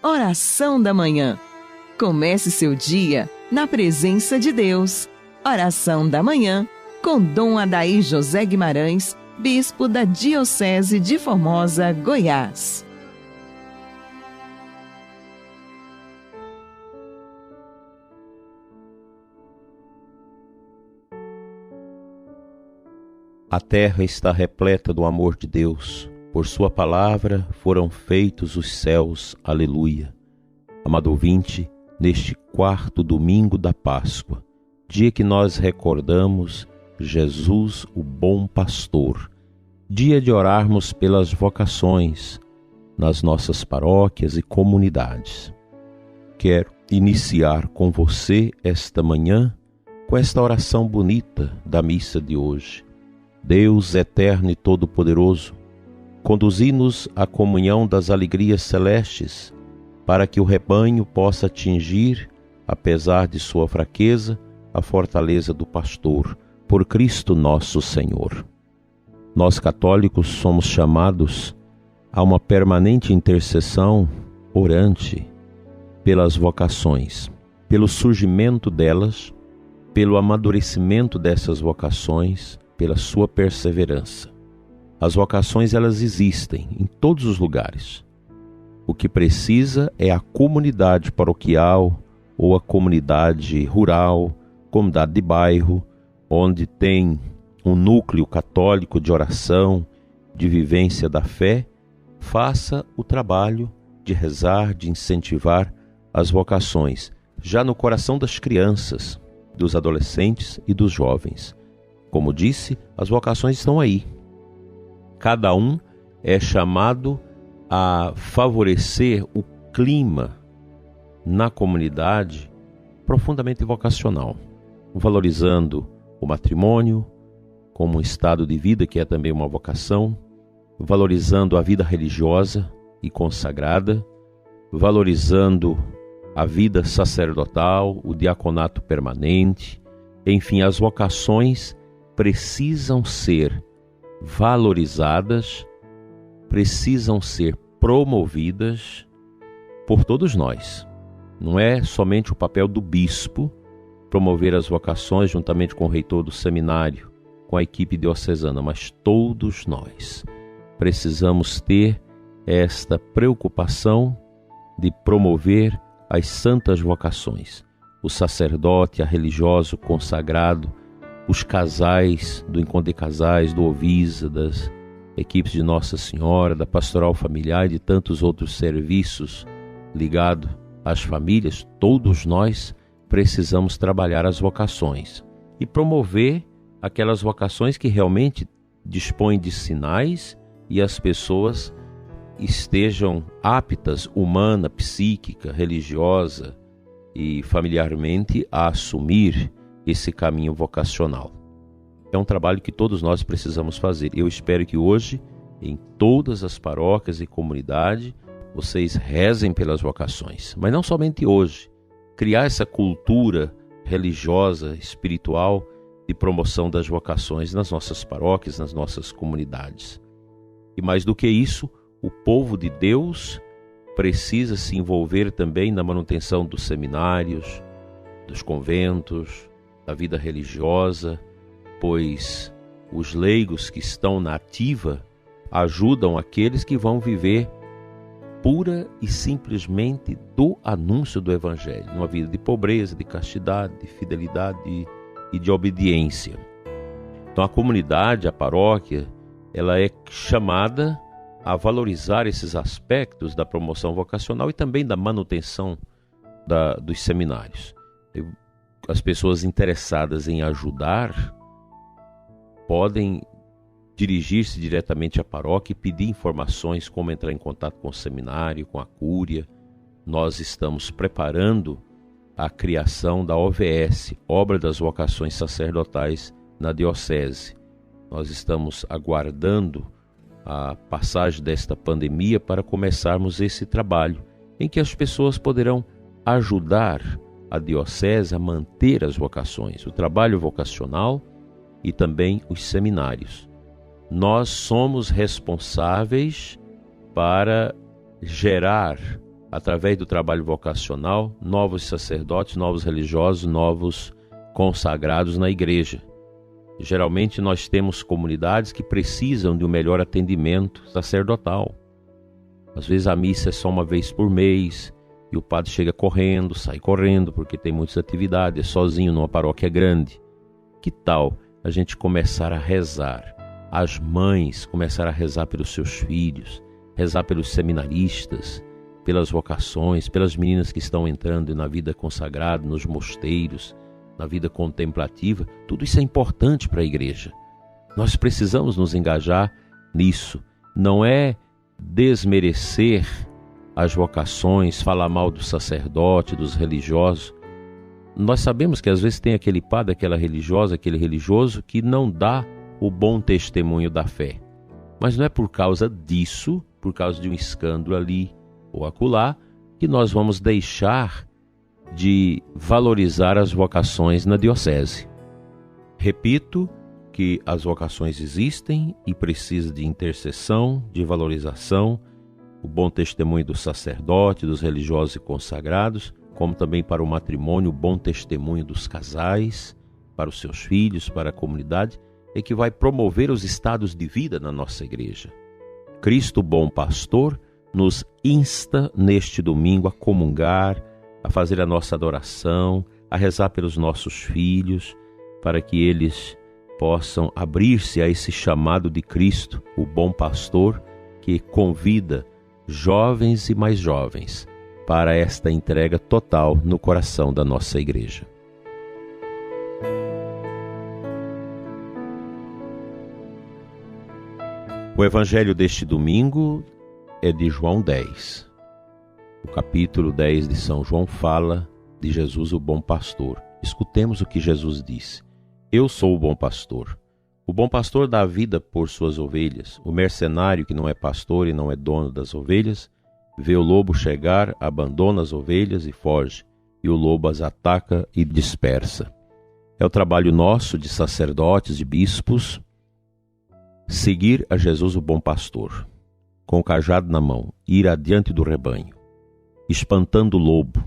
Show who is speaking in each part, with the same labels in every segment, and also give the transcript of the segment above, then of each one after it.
Speaker 1: Oração da Manhã. Comece seu dia na presença de Deus. Oração da Manhã com Dom Adair José Guimarães, Bispo da Diocese de Formosa, Goiás.
Speaker 2: A terra está repleta do amor de Deus. Por sua palavra foram feitos os céus. Aleluia. Amado ouvinte, neste quarto domingo da Páscoa, dia que nós recordamos Jesus, o bom pastor, dia de orarmos pelas vocações nas nossas paróquias e comunidades. Quero iniciar com você esta manhã com esta oração bonita da missa de hoje. Deus eterno e todo-poderoso, conduzi-nos à comunhão das alegrias celestes, para que o rebanho possa atingir, apesar de sua fraqueza, a fortaleza do pastor, por Cristo nosso Senhor. Nós católicos somos chamados a uma permanente intercessão orante pelas vocações, pelo surgimento delas, pelo amadurecimento dessas vocações, pela sua perseverança. As vocações, elas existem em todos os lugares. O que precisa é a comunidade paroquial ou a comunidade rural, comunidade de bairro, onde tem um núcleo católico de oração, de vivência da fé, faça o trabalho de rezar, de incentivar as vocações, já no coração das crianças, dos adolescentes e dos jovens. Como disse, as vocações estão aí. Cada um é chamado a favorecer o clima na comunidade profundamente vocacional, valorizando o matrimônio como um estado de vida que é também uma vocação, valorizando a vida religiosa e consagrada, valorizando a vida sacerdotal, o diaconato permanente, enfim, as vocações precisam ser valorizadas, precisam ser promovidas por todos nós. Não é somente o papel do bispo promover as vocações juntamente com o reitor do seminário, com a equipe diocesana, mas todos nós precisamos ter esta preocupação de promover as santas vocações. O sacerdote, a religioso consagrado, os casais do Encontro de Casais, do Ovisa, das equipes de Nossa Senhora, da Pastoral Familiar e de tantos outros serviços ligados às famílias, todos nós precisamos trabalhar as vocações e promover aquelas vocações que realmente dispõem de sinais e as pessoas estejam aptas, humana, psíquica, religiosa e familiarmente, a assumir esse caminho vocacional. É um trabalho que todos nós precisamos fazer. Eu espero que hoje, em todas as paróquias e comunidade, vocês rezem pelas vocações. Mas não somente hoje. Criar essa cultura religiosa, espiritual, de promoção das vocações nas nossas paróquias, nas nossas comunidades. E mais do que isso, o povo de Deus precisa se envolver também na manutenção dos seminários, dos conventos, da vida religiosa, pois os leigos que estão na ativa ajudam aqueles que vão viver pura e simplesmente do anúncio do Evangelho, numa vida de pobreza, de castidade, de fidelidade e de obediência. Então a comunidade, a paróquia, ela é chamada a valorizar esses aspectos da promoção vocacional e também da manutenção dos seminários. As pessoas interessadas em ajudar podem dirigir-se diretamente à paróquia e pedir informações, como entrar em contato com o seminário, com a cúria. Nós estamos preparando a criação da OVS, Obra das Vocações Sacerdotais, na Diocese. Nós estamos aguardando a passagem desta pandemia para começarmos esse trabalho, em que as pessoas poderão ajudar a Diocese a manter as vocações, o trabalho vocacional e também os seminários. Nós somos responsáveis para gerar através do trabalho vocacional, novos sacerdotes, novos religiosos, novos consagrados na igreja. Geralmente nós temos comunidades que precisam de um melhor atendimento sacerdotal. Às vezes a missa é só uma vez por mês e o padre chega correndo, sai correndo porque tem muitas atividades, é sozinho numa paróquia grande. Que tal a gente começar a rezar? As mães começaram a rezar pelos seus filhos, rezar pelos seminaristas, pelas vocações, pelas meninas que estão entrando na vida consagrada, nos mosteiros, na vida contemplativa. Tudo isso é importante para a igreja. Nós precisamos nos engajar nisso. Não é desmerecer as vocações, falar mal do sacerdote, dos religiosos. Nós sabemos que às vezes tem aquele padre, aquela religiosa, aquele religioso que não dá o bom testemunho da fé. Mas não é por causa disso, por causa de um escândalo ali ou acolá, que nós vamos deixar de valorizar as vocações na diocese. Repito que as vocações existem e precisam de intercessão, de valorização, o bom testemunho do sacerdote, dos religiosos e consagrados, como também para o matrimônio, o bom testemunho dos casais, para os seus filhos, para a comunidade, é que vai promover os estados de vida na nossa igreja. Cristo, bom pastor, nos insta neste domingo a comungar, a fazer a nossa adoração, a rezar pelos nossos filhos, para que eles possam abrir-se a esse chamado de Cristo, o bom pastor, que convida jovens e mais jovens para esta entrega total no coração da nossa igreja. O evangelho deste domingo é de João 10. O capítulo 10 de São João fala de Jesus, o bom pastor. Escutemos o que Jesus disse. Eu sou o bom pastor. O bom pastor dá a vida por suas ovelhas. O mercenário, que não é pastor e não é dono das ovelhas, vê o lobo chegar, abandona as ovelhas e foge, e o lobo as ataca e dispersa. É o trabalho nosso de sacerdotes, de bispos, seguir a Jesus, o bom pastor, com o cajado na mão, ir adiante do rebanho, espantando o lobo,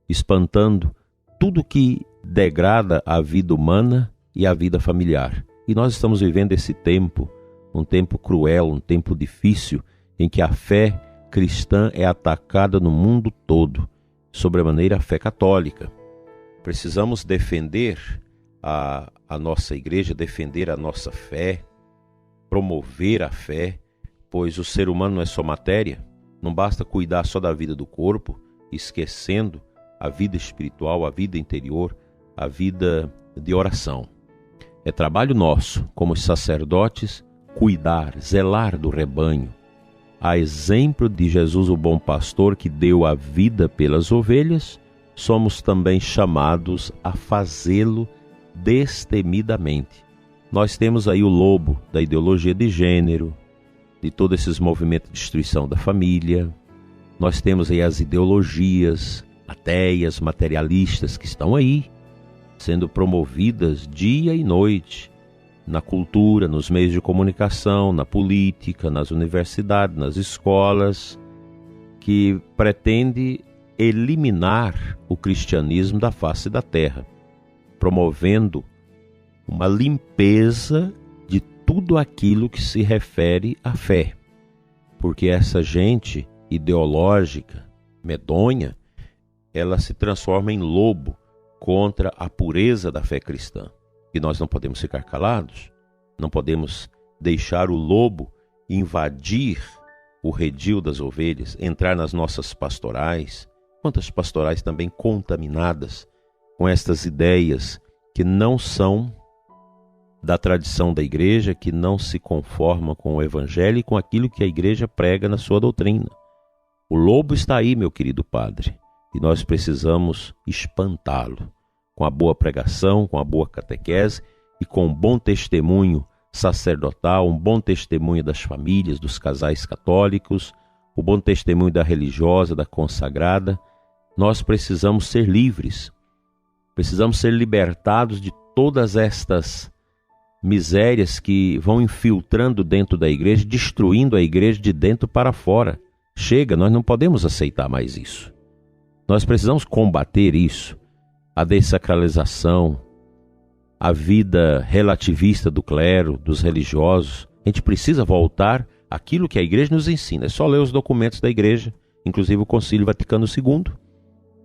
Speaker 2: espantando tudo que degrada a vida humana e a vida familiar. E nós estamos vivendo esse tempo, um tempo cruel, um tempo difícil, em que a fé cristã é atacada no mundo todo, sobremaneira a fé católica. Precisamos defender a nossa igreja, defender a nossa fé, promover a fé, pois o ser humano não é só matéria, não basta cuidar só da vida do corpo, esquecendo a vida espiritual, a vida interior, a vida de oração. É trabalho nosso, como sacerdotes, cuidar, zelar do rebanho. A exemplo de Jesus, o bom pastor, que deu a vida pelas ovelhas, somos também chamados a fazê-lo destemidamente. Nós temos aí o lobo da ideologia de gênero, de todos esses movimentos de destruição da família. Nós temos aí as ideologias ateias, materialistas, que estão aí, sendo promovidas dia e noite, na cultura, nos meios de comunicação, na política, nas universidades, nas escolas, que pretende eliminar o cristianismo da face da terra, promovendo uma limpeza de tudo aquilo que se refere à fé. Porque essa gente ideológica, medonha, ela se transforma em lobo contra a pureza da fé cristã. E nós não podemos ficar calados, não podemos deixar o lobo invadir o redil das ovelhas, entrar nas nossas pastorais. Quantas pastorais também contaminadas com estas ideias que não são da tradição da igreja, que não se conformam com o evangelho e com aquilo que a igreja prega na sua doutrina. O lobo está aí, meu querido padre, e nós precisamos espantá-lo com a boa pregação, com a boa catequese e com um bom testemunho sacerdotal, um bom testemunho das famílias, dos casais católicos, o bom testemunho da religiosa, da consagrada. Nós precisamos ser livres, precisamos ser libertados de todas estas misérias que vão infiltrando dentro da igreja, destruindo a igreja de dentro para fora. Chega, nós não podemos aceitar mais isso. Nós precisamos combater isso, a dessacralização, a vida relativista do clero, dos religiosos. A gente precisa voltar àquilo que a igreja nos ensina. É só ler os documentos da igreja, inclusive o Concílio Vaticano II,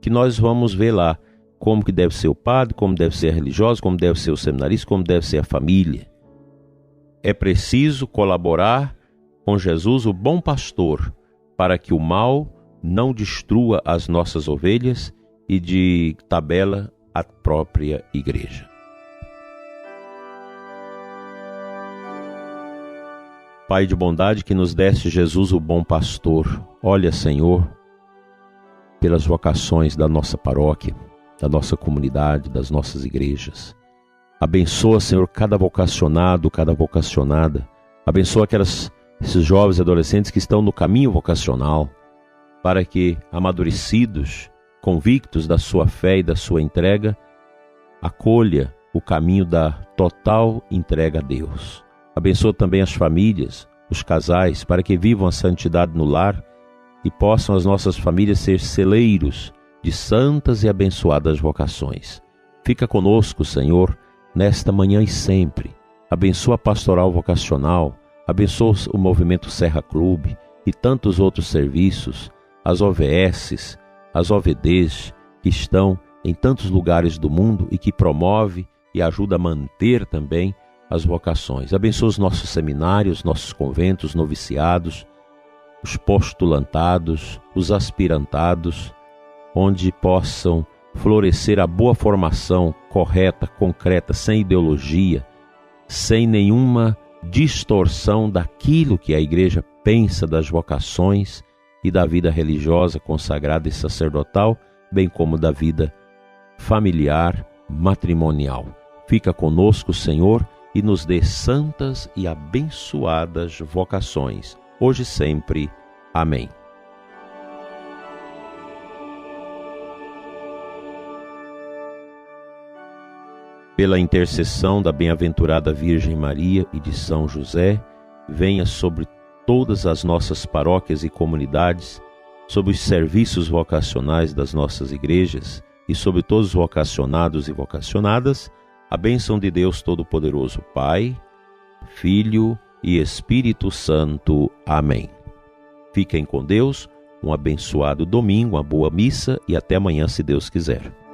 Speaker 2: que nós vamos ver lá como que deve ser o padre, como deve ser a religiosa, como deve ser o seminarista, como deve ser a família. É preciso colaborar com Jesus, o bom pastor, para que o mal não destrua as nossas ovelhas e de tabela a própria igreja. Pai de bondade, que nos deste Jesus, o bom pastor, olha, Senhor, pelas vocações da nossa paróquia, da nossa comunidade, das nossas igrejas. Abençoa, Senhor, cada vocacionado, cada vocacionada. Abençoa esses jovens e adolescentes que estão no caminho vocacional, para que, amadurecidos, convictos da sua fé e da sua entrega, acolha o caminho da total entrega a Deus. Abençoa também as famílias, os casais, para que vivam a santidade no lar e possam as nossas famílias ser celeiros de santas e abençoadas vocações. Fica conosco, Senhor, nesta manhã e sempre. Abençoa a pastoral vocacional, abençoa o movimento Serra Clube e tantos outros serviços, as OVS, as OVDs, que estão em tantos lugares do mundo e que promove e ajuda a manter também as vocações. Abençoa os nossos seminários, nossos conventos, noviciados, os postulantados, os aspirantados, onde possam florescer a boa formação correta, concreta, sem ideologia, sem nenhuma distorção daquilo que a igreja pensa das vocações e da vida religiosa, consagrada e sacerdotal, bem como da vida familiar, matrimonial. Fica conosco, Senhor, e nos dê santas e abençoadas vocações, hoje e sempre. Amém. Pela intercessão da bem-aventurada Virgem Maria e de São José, venha sobre todas as nossas paróquias e comunidades, sobre os serviços vocacionais das nossas igrejas e sobre todos os vocacionados e vocacionadas, a bênção de Deus Todo-Poderoso, Pai, Filho e Espírito Santo. Amém. Fiquem com Deus, um abençoado domingo, uma boa missa e até amanhã, se Deus quiser.